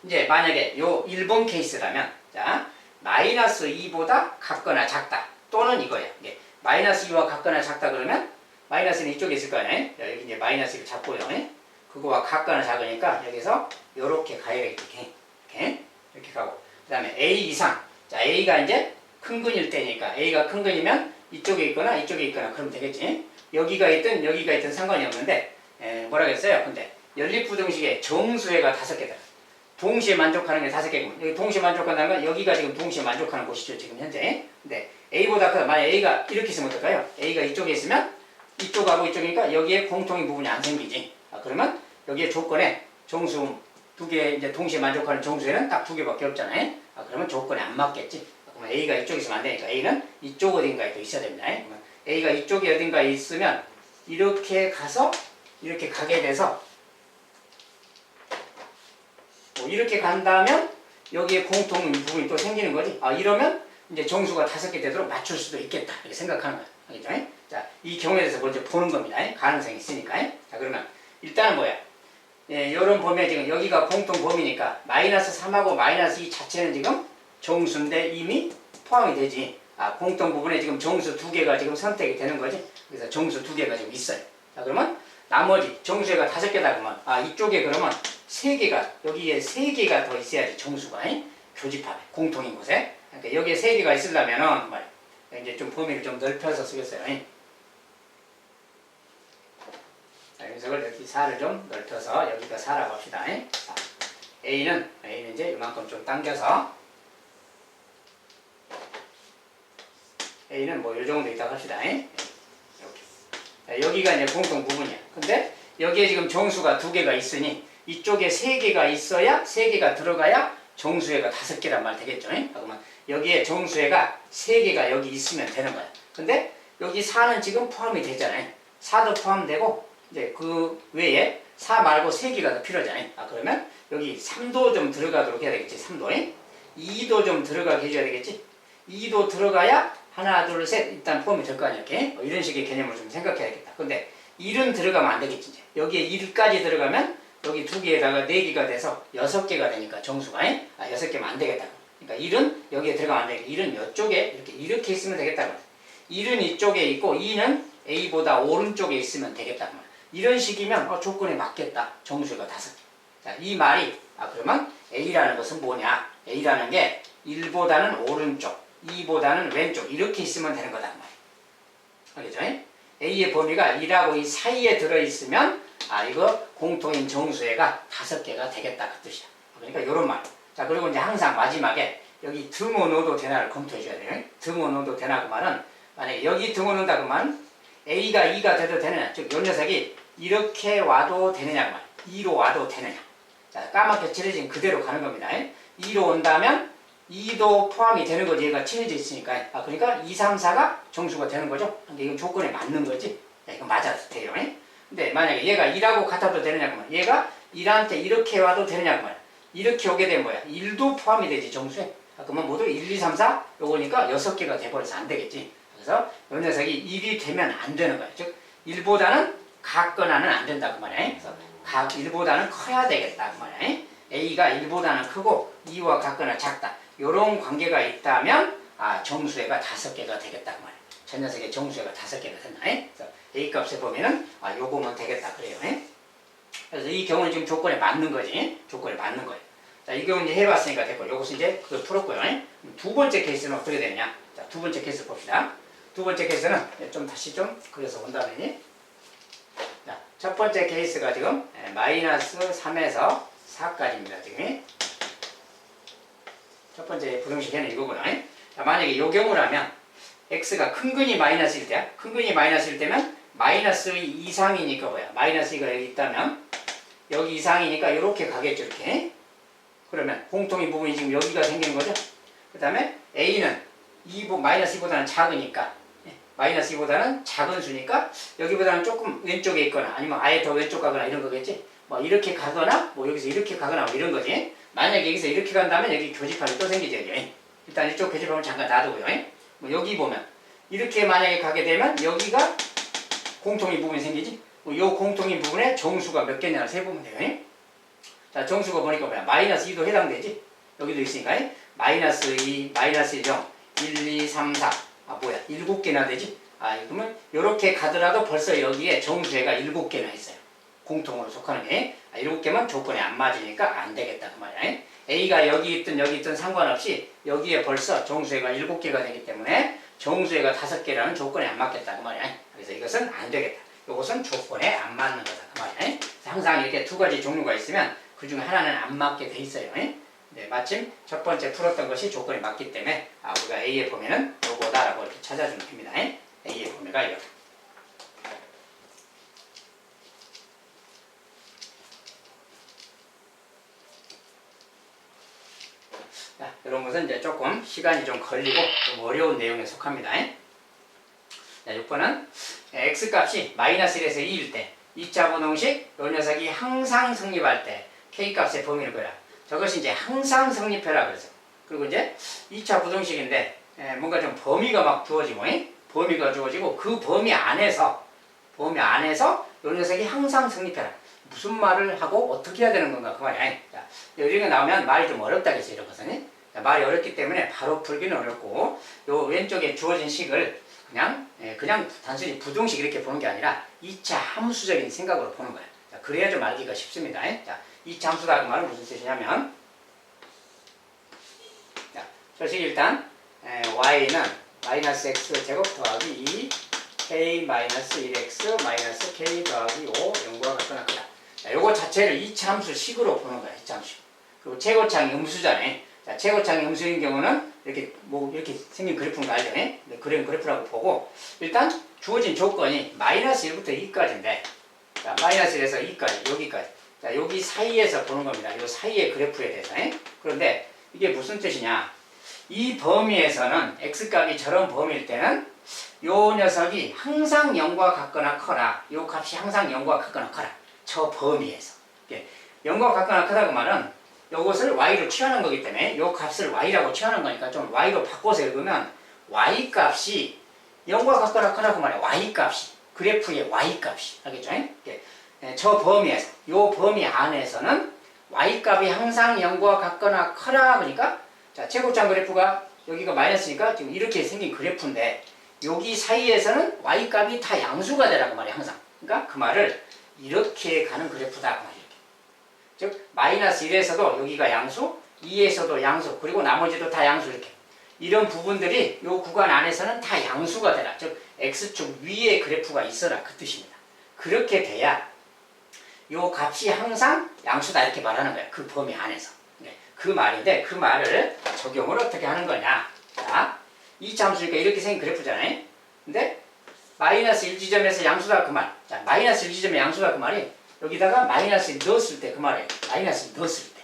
[SPEAKER 1] 이제 만약에 요 1번 케이스라면, 자, 마이너스 2보다 같거나 작다. 또는 이거예요. 이게 마이너스 2와 같거나 작다 그러면 마이너스는 이쪽에 있을 거 아니에요. 여기 이제 마이너스를 잡고요. 그거와 같거나 작으니까 여기서 요렇게 가야겠지. 이렇게 가고. 그 다음에 A 이상. 자, A가 이제 큰 근일 때니까 A가 큰 근이면 이쪽에 있거나 이쪽에 있거나 그러면 되겠지. 여기가 있든 상관이 없는데 뭐라고 했어요? 근데 연립부등식에 정수해가 5개다. 동시에 만족하는 게 5개고 여기 동시에 만족한다는 건 여기가 지금 동시에 만족하는 곳이죠. 지금 현재. 근데 A보다 크다. 만약 A가 이렇게 있으면 어떨까요? A가 이쪽에 있으면 이쪽하고 이쪽이니까 여기에 공통인 부분이 안 생기지. 그러면 여기에 조건에 정수 2개 이제 동시에 만족하는 정수에는 딱 2개밖에 없잖아요. 그러면 조건에 안 맞겠지. 그러면 A가 이쪽에 있으면 안 되니까 A는 이쪽 어딘가에 또 있어야 됩니다. 그러면 A가 이쪽에 어딘가에 있으면 이렇게 가서 이렇게 가게 돼서 이렇게 간다면 여기에 공통 부분이 또 생기는 거지. 이러면 이제 정수가 5개 되도록 맞출 수도 있겠다. 이렇게 생각하는 거야. 알겠죠? 자, 이 경우에 대해서 먼저 보는 겁니다. 가능성이 있으니까. 자, 그러면 일단은 뭐야? 요런 범위에 지금 여기가 공통 범위니까 마이너스 3하고 마이너스 2 자체는 지금 정수인데 이미 포함이 되지. 공통 부분에 지금 정수 2개가 지금 선택이 되는 거지. 그래서 정수 2개가 지금 있어요. 자, 그러면 나머지 정수가 5개다 그러면 이쪽에 그러면 3개가 여기에 3개가 더 있어야지 정수가 교집합에 공통인 곳에. 그러니까 여기에 3개가 있으려면은 이제 좀 범위를 좀 넓혀서 쓰겠어요. 자, 녀석을 여기 4를 좀 넓혀서 여기가 4라고 합시다. 자, A는 이제 이만큼 좀 당겨서 A는 뭐 요 정도 있다고 합시다. 이렇게. 자, 여기가 이제 공통 부분이야. 근데 여기에 지금 정수가 2개가 있으니 이쪽에 3개가 있어야 3개가 들어가야 정수회가 5개란 말 되겠죠. 그러면 여기에 정수회가 3개가 여기 있으면 되는 거야. 근데 여기 4는 지금 포함이 되잖아요. 4도 포함되고 이제 그 외에 4 말고 3개가 더 필요하잖아요. 그러면 여기 3도 좀 들어가도록 해야 되겠지. 3도. 2도 좀 들어가게 해줘야 되겠지. 2도 들어가야 하나, 둘, 셋 일단 포함이 될 거 아니야. 이렇게 이런 식의 개념을 좀 생각해야겠다. 근데 1은 들어가면 안 되겠지. 이제. 여기에 1까지 들어가면 여기 2개에다가 4개가 돼서 6개가 되니까 정수가 6개면 안 되겠다. 그러니까 1은 여기에 들어가면 안 되겠다. 1은 이쪽에 이렇게 있으면 되겠다. 1은 이쪽에 있고 2는 A보다 오른쪽에 있으면 되겠다. 이런 식이면 조건에 맞겠다. 정수가 5개. 자, 이 말이 그러면 A라는 것은 뭐냐? A라는 게 1보다는 오른쪽, 2보다는 왼쪽 이렇게 있으면 되는 거다. 알겠죠? A의 범위가 1하고 이 사이에 들어있으면 이거 공통인 정수회가 5개가 되겠다 그 뜻이야. 그러니까 이런 말. 자, 그리고 이제 항상 마지막에 여기 등호 넣어도 되나를 검토해 줘야 돼요. 등호 넣어도 되나 그 말은 만약에 여기 등호 넣는다 그 말은 A가 2가 돼도 되느냐, 즉 요 녀석이 이렇게 와도 되느냐 그 말. 2로 와도 되느냐. 자, 까맣게 칠해진 그대로 가는 겁니다. 2로 온다면 2도 포함이 되는 거지. 얘가 칠해져 있으니까. 그러니까 2, 3, 4가 정수가 되는 거죠. 근데 이건 조건에 맞는 거지. 이거 맞아도 돼요. 근데 만약에 얘가 2라고 같아도 되느냐 그러면 얘가 1한테 이렇게 와도 되느냐 그러면 이렇게 오게 되면 뭐야? 1도 포함이 되지 정수에. 그러면 모두 1, 2, 3, 4 요거니까 6개가 돼버려서 안 되겠지. 그래서 이 녀석이 1이 되면 안 되는 거야. 즉 1보다는 같거나는 안 된다 그 말이야. 그래서 1보다는 커야 되겠다 그 말이야. A가 1보다는 크고 2와 같거나 작다. 요런 관계가 있다면 정수회가 5개가 되겠다 그 말이야. 저 녀석의 정수회가 5개가 된다. 그래서 A 값에 보면은 요거면 되겠다 그래요. 그래서 이 경우는 지금 조건에 맞는 거지. 조건에 맞는 거예요. 자, 이 경우 이제 해봤으니까 됐고, 요것은 이제 그걸 풀었고요. 두 번째 케이스는 어떻게 되냐? 자, 두 번째 케이스 봅시다. 두 번째 케이스는 좀 다시 좀 그려서 본다면이. 자, 첫 번째 케이스가 지금 마이너스 3에서 4까지입니다. 지금. 첫 번째 부등식에는 이거구나. 자, 만약에 요 경우라면 x가 큰 근이 마이너스일 때야. 큰 근이 마이너스일 때면 마이너스 이상이니까 뭐야? 마이너스 2가 여기 있다면 여기 이상이니까 이렇게 가겠죠. 이렇게. 그러면 공통인 부분이 지금 여기가 생기는 거죠. 그 다음에 a는 마이너스 2보다는 작으니까 마이너스 2보다는 작은 수니까 여기보다는 조금 왼쪽에 있거나 아니면 아예 더 왼쪽 가거나 이런 거겠지. 뭐 이렇게 가거나 뭐 여기서 이렇게 가거나 뭐 이런 거지. 만약에 여기서 이렇게 간다면 여기 교집합이 또 생기죠. 여기. 일단 이쪽 교집합을 잠깐 놔두고요. 뭐 여기 보면 이렇게 만약에 가게 되면 여기가 공통인 부분이 생기지. 이 공통인 부분에 정수가 몇 개냐를 세보면 돼요. 자, 정수가 보니까 뭐야? 마이너스 2도 해당되지. 여기도 있으니까 마이너스 2, 마이너스 0, 1, 2, 3, 4 뭐야? 7개나 되지? 그러면 이렇게 가더라도 벌써 여기에 정수회가 7개나 있어요. 공통으로 속하는 게 7개만 조건에 안 맞으니까 안 되겠다 그 말이야. A가 여기 있든 상관없이 여기에 벌써 정수회가 7개가 되기 때문에 정수회가 5개라는 조건에 안 맞겠다 그 말이야. 그래서 이것은 안 되겠다. 이것은 조건에 안 맞는 거다 그 말이야. 항상 이렇게 두 가지 종류가 있으면 그 중에 하나는 안 맞게 돼 있어요. 네, 마침 첫 번째 풀었던 것이 조건에 맞기 때문에 우리가 A의 범위는 요거다라고 이렇게 찾아주면 됩니다. A의 범위가 이거다. 자, 이런 것은 이제 조금 시간이 좀 걸리고 좀 어려운 내용에 속합니다. 자, 6번은 x값이 마이너스 1에서 2일 때 2차 부동식 요 녀석이 항상 성립할 때 k값의 범위를 구해라. 저것이 이제 항상 성립해라 그래서. 그리고 이제 2차 부동식인데 뭔가 좀 범위가 막 주어지고 범위가 주어지고 그 범위 안에서 요 녀석이 항상 성립해라. 무슨 말을 하고 어떻게 해야 되는 건가 그 말이야. 자, 이런 거 나오면 말이 좀 어렵다겠지 이런 것은. 자, 말이 어렵기 때문에 바로 풀기는 어렵고 요 왼쪽에 주어진 식을 그냥 단순히 부동식 이렇게 보는 게 아니라 2차 함수적인 생각으로 보는 거야. 자, 그래야 좀 알기가 쉽습니다. 자, 2차 함수다 그 말은 무슨 뜻이냐면 자, 저식 일단 y는 마이너스 x 제곱 더하기 2 k 마이너스 1x 마이너스 k 더하기 5 0과 같거나 크다. 자, 요거 자체를 2차 함수 식으로 보는 거야. 2차 함수. 그리고 최고창이 음수잖아요. 자, 최고창이 음수인 경우는 이렇게 이렇게 생긴 그래프인 거 알죠? 그런 그래프라고 보고 일단 주어진 조건이 마이너스 1부터 2까지인데, 자, 마이너스 1에서 2까지, 여기까지. 자, 여기 사이에서 보는 겁니다. 이 사이의 그래프에 대해서. 그런데 이게 무슨 뜻이냐? 이 범위에서는 x값이 저런 범위일 때는 요 녀석이 항상 0과 같거나 커라. 요 값이 항상 0과 같거나 커라. 저 범위에서. 0과 같거나 크다고 말은 요것을 y로 취하는 거기 때문에 요 값을 y라고 취하는 거니까 좀 y로 바꿔서 읽으면 y 값이 0과 같거나 크다고 말해. y 값이. 그래프의 y 값이. 알겠죠? 저 범위에서, 요 범위 안에서는 y 값이 항상 0과 같거나 커라. 그러니까 자, 최고점 그래프가 여기가 마이너스니까 지금 이렇게 생긴 그래프인데 여기 사이에서는 y 값이 다 양수가 되라고 말이야 항상. 그러니까 그 말을 이렇게 가는 그래프다 그 말이야. 즉 마이너스 1에서도 여기가 양수, 2에서도 양수, 그리고 나머지도 다 양수 이렇게. 이런 부분들이 이 구간 안에서는 다 양수가 되라. 즉 x축 위에 그래프가 있어라 그 뜻입니다. 그렇게 돼야 이 값이 항상 양수다 이렇게 말하는 거야. 그 범위 안에서. 그 말인데 그 말을 적용을 어떻게 하는 거냐. 자, 이 함수니까 이렇게 생긴 그래프잖아요. 근데 마이너스 1지점에서 양수다 그 말. 자, 마이너스 1지점에 양수다 그 말이 여기다가 마이너스 1 넣었을 때 그 말이에요. 마이너스 1 넣었을 때.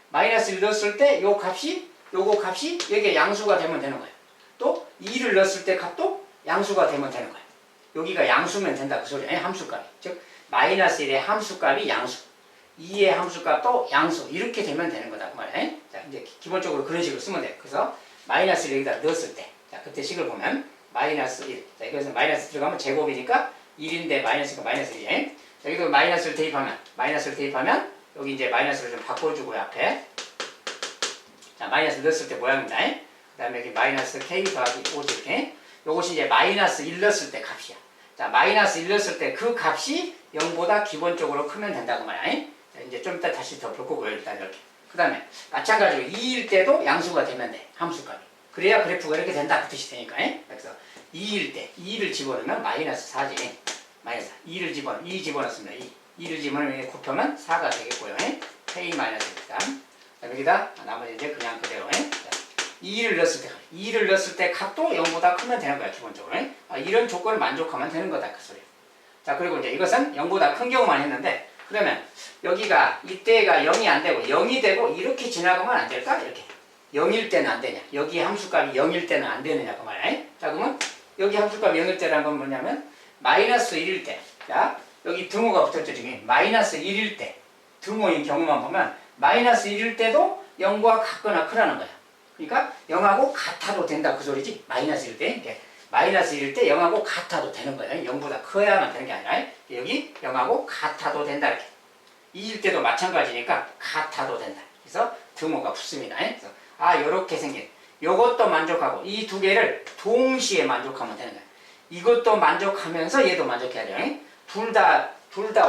[SPEAKER 1] 마이너스 1 넣었을 때 요 값이 요거 값이 여기에 양수가 되면 되는 거예요. 또 2를 넣었을 때 값도 양수가 되면 되는 거예요. 여기가 양수면 된다 그 소리예요. 함수값이. 즉 마이너스 1의 함수값이 양수, 2의 함수값도 양수 이렇게 되면 되는 거다 그 말이에요. 자, 이제 기본적으로 그런 식으로 쓰면 돼요. 그래서 마이너스 1을 여기다 넣었을 때, 자 그때 식을 보면 마이너스 1. 자 이것은 마이너스 들어가면 제곱이니까 1인데 마이너스가 마이너스 1이에요. 자, 여기도 마이너스를 대입하면 여기 이제 마이너스를 좀 바꿔주고요 앞에. 자 마이너스 넣었을 때 모양입니다. 그 다음에 여기 마이너스 k 더하기 5죠 이렇게. 요것이 이제 마이너스 1 넣었을 때 값이야. 자 마이너스 1 넣었을 때 그 값이 0보다 기본적으로 크면 된다고 말이야. 자, 이제 좀 이따 다시 더 볼 거고요 일단 이렇게. 그 다음에 마찬가지로 2일 때도 양수가 되면 돼 함수값이. 그래야 그래프가 이렇게 된다 그 뜻이 되니까. 그래서 2일 때 2를 집어넣으면 마이너스 4지. 마이너스 2를 집어넣습니다. 2를 집어넣으면 곱하면 4가 되겠고요. k 마이너스 1. 여기다 나머지 이제 그냥 그대로. 2를 넣었을 때 값도 0보다 크면 되는 거야 기본적으로. 이런 조건을 만족하면 되는 거다 그 소리야. 자 그리고 이제 이것은 0보다 큰 경우만 했는데 그러면 여기가 이때가 0이 안 되고 0이 되고 이렇게 지나가면 안 될까? 이렇게 0일 때는 안 되냐? 여기 함수값이 0일 때는 안 되느냐 그 말이야. 자 그러면 여기 함수값이 0일 때라는 건 뭐냐면 마이너스 1일 때. 자 여기 등호가 붙었죠 지금. 마이너스 1일 때 등호인 경우만 보면 마이너스 1일 때도 0과 같거나 크라는 거야. 그러니까 0하고 같아도 된다 그 소리지. 마이너스 1일 때. 마이너스 1일 때 0하고 같아도 되는 거예요. 0보다 커야만 되는 게 아니라 여기 0하고 같아도 된다 이렇게. 2일 때도 마찬가지니까 같아도 된다. 그래서 등호가 붙습니다. 그래서 요렇게 생긴 요것도 만족하고 이 두 개를 동시에 만족하면 되는 거야. 이것도 만족하면서 얘도 만족해야 돼요. 둘 다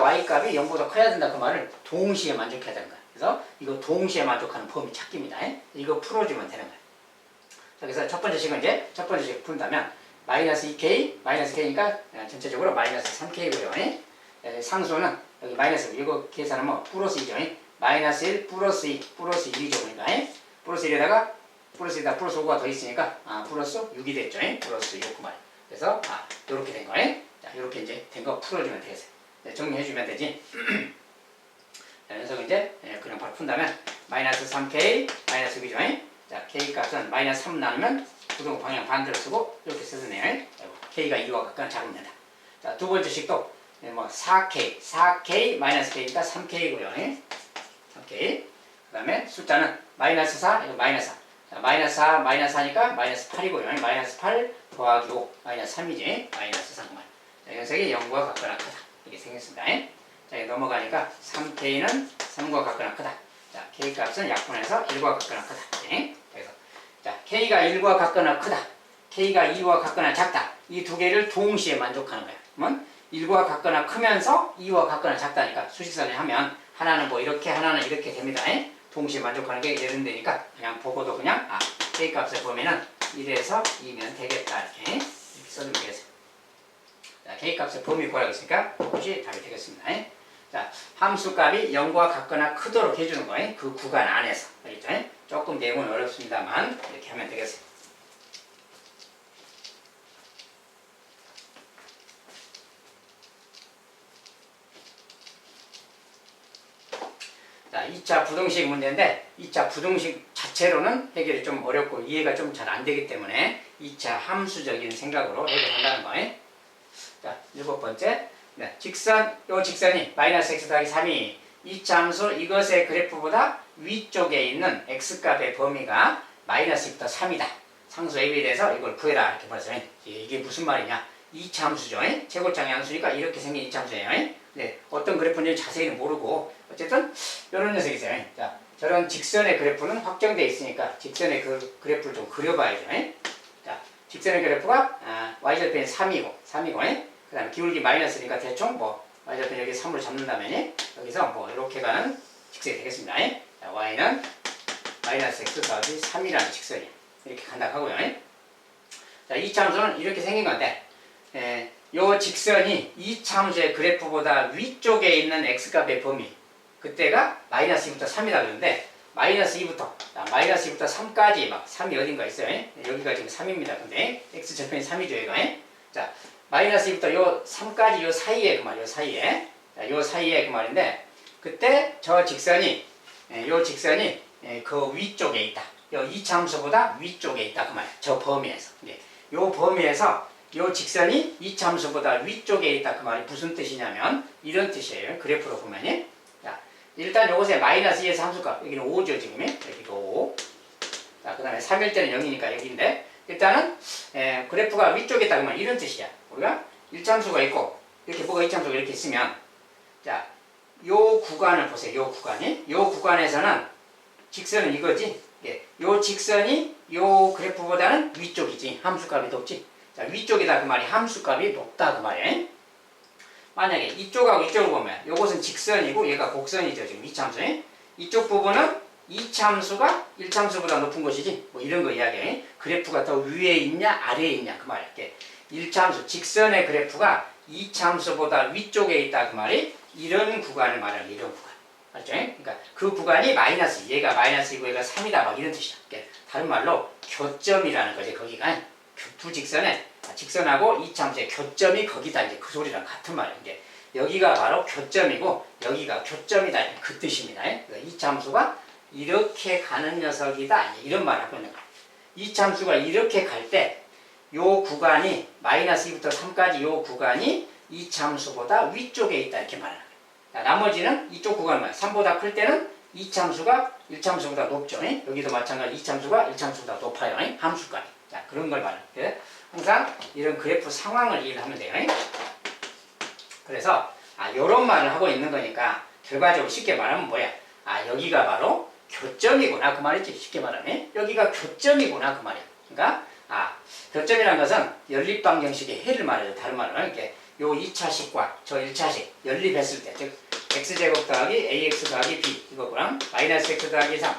[SPEAKER 1] y값이 0보다 커야 된다 그 말을 동시에 만족해야 되는 거야. 그래서 이거 동시에 만족하는 범위 찾기입니다. 이거 풀어주면 되는 거야. 그래서 첫 번째 식은 이제 첫 번째 식 푼다면 마이너스 2k, 마이너스 k니까 전체적으로 마이너스 3k고요. 상수는 여기 마이너스 이거 계산하면 플러스 2죠. 마이너스 1 플러스 2 플러스 2죠. 그러니까 플러스 1에다가 플러스 2다 플러스 5가 더 있으니까 플러스 6이 됐죠. 플러스 6 말. 그래서 요렇게 된 거예요. 자, 요렇게 이제 된 거 풀어주면 되겠어요. 정리해주면 되지. 자, 녀석은 이제 그냥 바로 푼다면 마이너스 3k 마이너스 6이죠. 자, k 값은 마이너스 3 나누면 부동 방향 반대로 쓰고 이렇게 쓰네요. k가 2와 같거나 작으면 된다. 자, 두 번째 식도 4k 마이너스 k니까 3k고요. 3k. 그 다음에 숫자는 마이너스 4, 이거 마이너스 4. 자, 마이너스 4, 마이너스 4니까 마이너스 8이고요. 마이너스 8 더하기 5, 마이너스 3이지. 마이너스 3만. 자, 녀석이 0과 같거나 크다. 이렇게 생겼습니다. 자, 넘어가니까 3k는 3과 같거나 크다. 자, k 값은 약분해서 1과 같거나 크다. 그래서 자, k가 1과 같거나 크다. k가 2와 같거나 작다. 이 두 개를 동시에 만족하는 거야. 그러면 1과 같거나 크면서 2와 같거나 작다니까 수직선에 하면 하나는 뭐 이렇게 하나는 이렇게 됩니다. 동시에 만족하는 게 예를 되니까 그냥 보고도 그냥 k 값을 보면은 1에서 2면 되겠다. 이렇게 써주면 되겠어요. 자, k 값의 범위 구하라고 했으니까 그것이 답이 되겠습니다. 자, 함수값이 0과 같거나 크도록 해주는 거예요. 그 구간 안에서. 알겠죠? 조금 내용은 어렵습니다만 이렇게 하면 되겠어요. 자, 2차 부등식 문제인데 2차 부등식 자체로는 해결이 좀 어렵고 이해가 좀 잘 안 되기 때문에 2차 함수적인 생각으로 해결한다는 거예요. 자, 7번째. 네, 요 직선이 마이너스 x 더하기 3이 이차 함수 이것의 그래프보다 위쪽에 있는 x값의 범위가 마이너스 2부터 3이다. 상수 AB에 대해서 이걸 구해라. 이렇게 말했어요. 이게 무슨 말이냐. 2차 함수죠. 최고장의 함수니까 이렇게 생긴 2차 함수예요. 네, 어떤 그래프인지 자세히는 모르고 어쨌든 이런 녀석이 있어요. 자, 저런 직선의 그래프는 확정되어 있으니까 직선의 그 그래프를 좀 그려봐야죠. 자, 직선의 그래프가 y절편이 3이고 그 다음에 기울기 마이너스니까 대충 뭐 y절편 여기 3으로 잡는다면 여기서 뭐 이렇게 가는 직선이 되겠습니다. 자, y는 마이너스 x 더하기 3이라는 직선이 이렇게 간다고 하고요. 자, 2차 함수는 이렇게 생긴 건데 요 직선이 2차 함수의 그래프보다 위쪽에 있는 x값의 범위 그때가 마이너스 2부터 3이다 그러는데 마이너스 2부터 마이너스 2부터 3까지 막 3이 어딘가 있어요. 여기가 지금 3입니다. 근데 x절편이 3이죠. 이거. 자, 마이너스 2부터 요 3까지 요 사이에 그 말이에요. 사이에. 자, 요 사이에 그 말인데 그때 저 직선이 요 직선이 그 위쪽에 있다. 요 2차 함수보다 위쪽에 있다 그 말이에요. 저 범위에서. 요 범위에서 요 직선이 2차 함수보다 위쪽에 있다 그 말이 무슨 뜻이냐면 이런 뜻이에요. 그래프로 보면이. 자, 일단 요것에 마이너스 2에서 함수값 여기는 5죠 지금. 여기도 5. 자, 그 다음에 3일 때는 0이니까 여기인데 일단은 그래프가 위쪽에 있다 그러면 이런 뜻이야. 우리가 1차 함수가 있고 이렇게 뭐가 2차 함수가 이렇게 있으면 자, 요 구간을 보세요. 요 구간이. 요 구간에서는 직선은 이거지. 요 직선이 요 그래프보다는 위쪽이지. 함수값이 높지. 자, 위쪽이다 그 말이 함수값이 높다 그 말이에요. 만약에 이쪽하고 이쪽을 보면 요것은 직선이고 얘가 곡선이죠. 지금 2차 함수에. 이쪽 부분은 2차 함수가 1차 함수보다 높은 것이지. 뭐 이런 거 이야기해. 그래프가 더 위에 있냐 아래에 있냐 그 말이야. 1차 함수 직선의 그래프가 2차 함수보다 위쪽에 있다 그 말이 이런 구간을 말하는 이런 구간. 알죠? 그러니까 그 구간이 마이너스 얘가 마이너스이고 얘가 3이다 막 이런 뜻이야. 다른 말로 교점이라는 거지. 거기가 두 직선에 직선하고 2차 함수의 교점이 거기다 이제 그 소리랑 같은 말이야. 여기가 바로 교점이고 여기가 교점이다 그 뜻입니다. 그러니까 2차 함수가 이렇게 가는 녀석이다 이런 말을 하고 있는 거야. 2차 함수가 이렇게 갈 때 요 구간이 마이너스 2부터 3까지 요 구간이 2차 함수보다 위쪽에 있다 이렇게 말하는 거야. 나머지는 이쪽 구간만 3보다 클 때는 2차 함수가 1차 함수보다 높죠. 여기도 마찬가지 2차 함수가 1차 함수보다 높아요. 함수값이. 자, 그런 걸 말하는 거예요. 항상 이런 그래프 상황을 이해를 하면 돼요. 그래서 요런 말을 하고 있는 거니까 결과적으로 쉽게 말하면 뭐야? 여기가 바로 교점이구나 그 말이지. 쉽게 말하면 여기가 교점이구나 그 말이야. 그러니까 교점이라는 것은 연립방정식의 해를 말해요. 다른 말로 이렇게 요 2차식과 저 1차식 연립했을 때 즉 x제곱 더하기 ax 더하기 b 이거랑 마이너스 x 더하기 3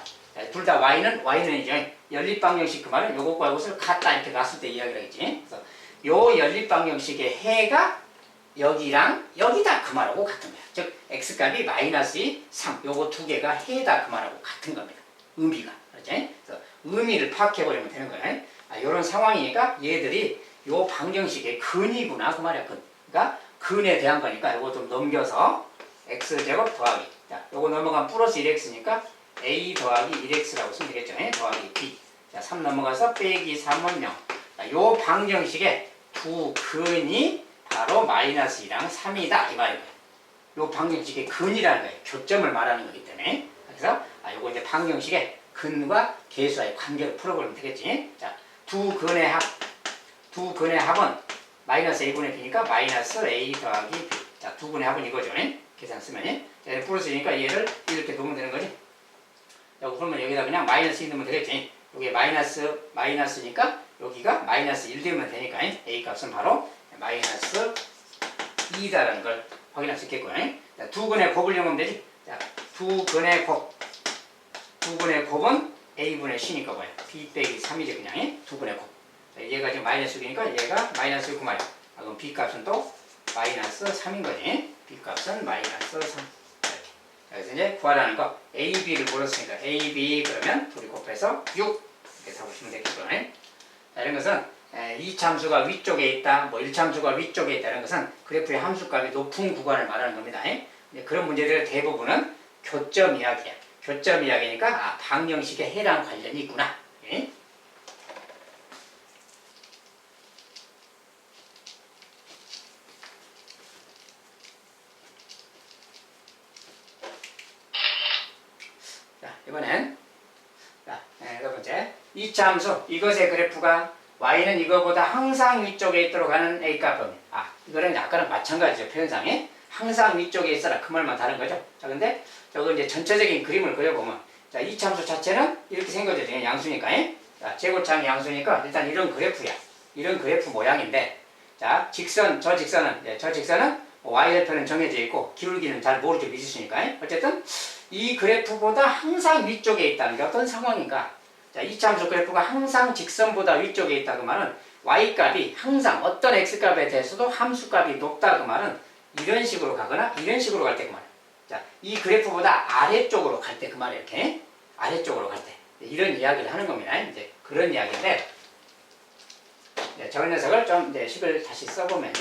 [SPEAKER 1] 둘 다 y는이죠. 연립방정식 그 말은 요것과 요것을 같다 이렇게 놨을 때 이야기를 하겠지. 그래서 요 연립방정식의 해가 여기랑 여기다 그 말하고 같은 거야. 즉 x값이 마이너스 3 요거 두 개가 해다 그 말하고 같은 겁니다. 의미가. 그렇지? 그래서 의미를 파악해버리면 되는 거야. 요런 상황이니까 얘들이 요 방정식의 근이구나 그 말이야. 근. 그러니까 근에 대한 거니까 요거 좀 넘겨서 x제곱 더하기 자 요거 넘어가면 플러스 1x니까 a 더하기 1x라고 쓰면 되겠죠. 더하기 b 자 3 넘어가서 빼기 3은 0 자, 요 방정식의 두 근이 바로 마이너스 2랑 3이다 이 말이에요. 요 방정식의 근이라는 거예요. 교점을 말하는 거기 때문에 그래서 요거 이제 방정식의 근과 계수와의 관계를 풀어보면 되겠지. 자, 두 근의 합은 마이너스 a분의 b니까 마이너스 a 더하기 b. 자, 두 근의 합은 이거죠. 계산 쓰면. 자, 플러스 2니까 얘를 이렇게 놓으면 되는 거지. 자, 그러면 여기다 그냥 마이너스 2 넣으면 되겠지. 여기 마이너스니까 여기가 마이너스 1 되면 되니까 a 값은 바로 마이너스 2다라는 걸 확인할 수 있겠고요. 자, 두 근의 곱을 이용하면 되지. 자, 두 근의 곱은 a분의 c니까 뭐야? b 빼기 3이지 그냥. 두 근의 곱. 자, 얘가 지금 마이너스 6이니까 얘가 마이너스 6 말이야. 그럼 b 값은 또 마이너스 3인 거지. b 값은 마이너스 3. 이렇게. 그래서 이제 구하라는 거 a, b를 물었으니까 a, b 그러면 둘이 곱해서 6 이렇게 잡으시면 되겠죠. 자, 이런 것은 2차 함수가 위쪽에 있다, 뭐 1차 함수가 위쪽에 있다는 것은 그래프의 함수값이 높은 구간을 말하는 겁니다. 그런 문제들 대부분은 교점 이야기야. 교점 이야기니까 아, 방정식에 해랑 관련이 있구나. 예? 자, 이번엔 자, 네 번째 2차 함수 이것의 그래프가 y는 이거보다 항상 위쪽에 있도록 하는 a값은 아 이거는 약간은 마찬가지죠. 표현상에 항상 위쪽에 있어라 그 말만 다른 거죠. 자 근데 저거 이제 전체적인 그림을 그려보면 자 2차 함수 자체는 이렇게 생겨져 그냥 양수니까 자 제곱창이 양수니까 일단 이런 그래프야. 이런 그래프 모양인데 자 직선 저 직선은 저 직선은 y절편은 정해져 있고 기울기는 잘 모르죠. 미지수니까 어쨌든 이 그래프보다 항상 위쪽에 있다는 게 어떤 상황인가? 자, 2차 함수 그래프가 항상 직선보다 위쪽에 있다 그 말은 y값이 항상 어떤 x값에 대해서도 함수값이 높다 그 말은 이런 식으로 가거나 이런 식으로 갈 때 그 말이야. 자, 이 그래프보다 아래쪽으로 갈 때 그 말이야. 이렇게 아래쪽으로 갈 때 이런 이야기를 하는 겁니다. 이제 그런 이야기인데 저 녀석을 좀 이제 식을 다시 써보면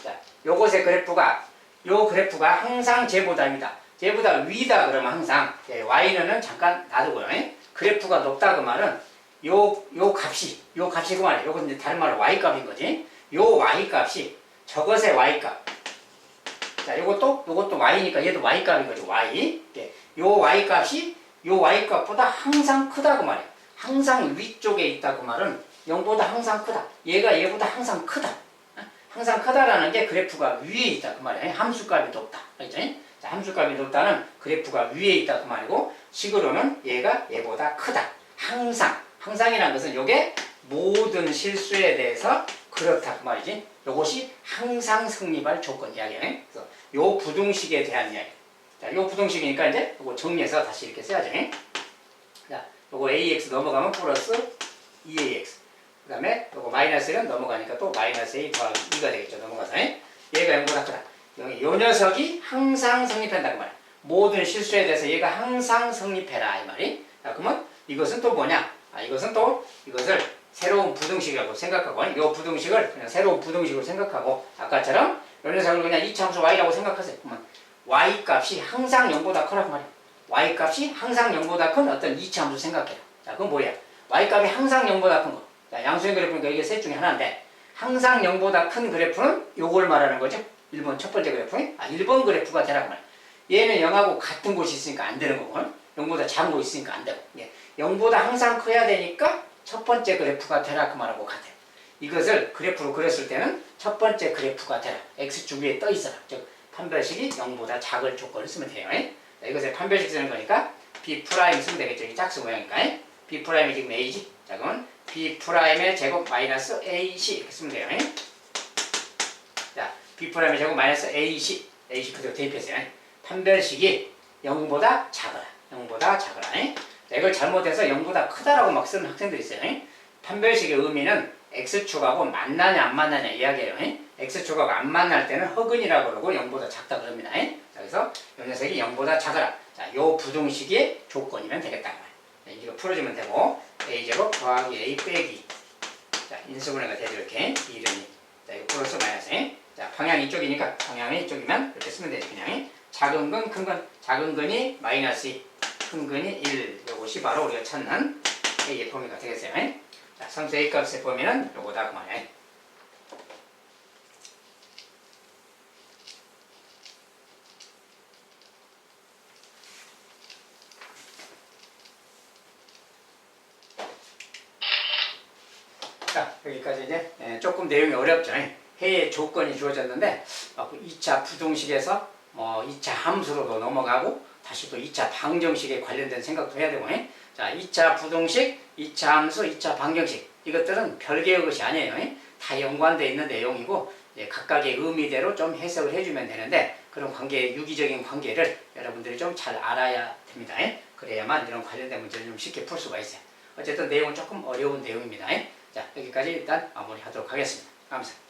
[SPEAKER 1] 자, 요것의 그래프가 요 그래프가 항상 쟤보다 위다. 쟤보다 위다 그러면 항상 y는 잠깐 놔두고요. 그래프가 높다 그 말은 요 값이 그 말이에요. 요건 이제 다른 말로 y값인 거지. 요 y값이 저것의 y값. 자, 요것도 y니까 얘도 y값인 거죠. y. 요 y값이 요 y값보다 항상 크다 그 말이에요. 항상 위쪽에 있다 그 말은 0보다 항상 크다. 얘보다 항상 크다. 항상 크다라는 게 그래프가 위에 있다 그 말이에요. 함수값이 높다. 알죠? 자, 함수값이 높다는 그래프가 위에 있다 그 말이고 식으로는 얘보다 크다. 항상이라는 것은 요게 모든 실수에 대해서 그렇다 그 말이지. 요것이 항상 성립할 조건 이야기예요. 그래서 요 부등식에 대한 이야기. 자, 요 부등식이니까 이제 요거 정리해서 다시 이렇게 써야죠. 자, 요거 ax 넘어가면 플러스 2ax. 그 다음에 요거 마이너스 1은 넘어가니까 또 마이너스 a 더하기 2가 되겠죠. 넘어가서 얘가 0보다 크다. 요 녀석이 항상 성립한다 그 말이야. 모든 실수에 대해서 얘가 항상 성립해라 이 말이. 자 그러면 이것은 또 뭐냐? 이것을 새로운 부등식이라고 생각하고 요 부등식을 그냥 새로운 부등식으로 생각하고 아까처럼 요 녀석을 그냥 이차함수 y라고 생각하세요. 그러면 y 값이 항상 0보다 크라고 말이야. y 값이 항상 0보다 큰 어떤 이차함수 생각해요. 자 그건 뭐야? y 값이 항상 0보다 큰 거. 자, 양수의 그래프니까 이게 셋 중에 하나인데 항상 0보다 큰 그래프는 요걸 말하는 거죠. 1번 첫 번째 그래프. 1번 그래프가 되라고 말이야. 얘는 0하고 같은 곳이 있으니까 안 되는 거고 0보다 작은 곳이 있으니까 안 되고 0보다 항상 커야 되니까 첫 번째 그래프가 되라 그 말하고 같아요. 이것을 그래프로 그렸을 때는 첫 번째 그래프가 되라. x축 위에 떠 있어라. 즉 판별식이 0보다 작을 조건을 쓰면 돼요. 자, 이것을 판별식 쓰는 거니까 b' 쓰면 되겠죠. 이 짝수 모양이니까 b'이 지금 a지. 자 그러면 b'의 제곱 마이너스 ac 이렇게 쓰면 돼요. 자, b'의 제곱 마이너스 ac 그대로 대입했어요. 판별식이 0보다 작아라. 0보다 작아라. 자, 이걸 잘못해서 0보다 크다라고 막 쓰는 학생들이 있어요. 판별식의 의미는 x축하고 만나냐 안 만나냐 이야기예요. x축하고 안 만날 때는 허근이라고 그러고 0보다 작다 그럽니다. 자, 그래서 이 녀석이 0보다 작아라. 자, 요 부등식의 조건이면 되겠다. 이거 풀어주면 되고 a제곱 더하기 a 빼기 자 인수분해가 되죠. 이렇게 이름이 자 이거 플러스 마이너스 자 방향이 이쪽이니까 방향이 이쪽이면 이렇게 쓰면 되죠. 그냥 작은 건 큰 건 작은 근이 마이너스 2 큰 근이 1 요것이 바로 우리가 찾는 a의 범위가 되겠어요. 자 상수 a 값의 범위는 요거다 그 말이에요. 자, 여기까지 이제 조금 내용이 어렵죠. 해의 조건이 주어졌는데 2차 부등식에서 2차 함수로도 넘어가고 다시 또 2차 방정식에 관련된 생각도 해야 되고 자, 2차 부등식, 2차 함수, 2차 방정식 이것들은 별개의 것이 아니에요. 다 연관되어 있는 내용이고 각각의 의미대로 좀 해석을 해주면 되는데 그런 유기적인 관계를 여러분들이 좀 잘 알아야 됩니다. 그래야만 이런 관련된 문제를 좀 쉽게 풀 수가 있어요. 어쨌든 내용은 조금 어려운 내용입니다. 자, 여기까지 일단 마무리하도록 하겠습니다. 감사합니다.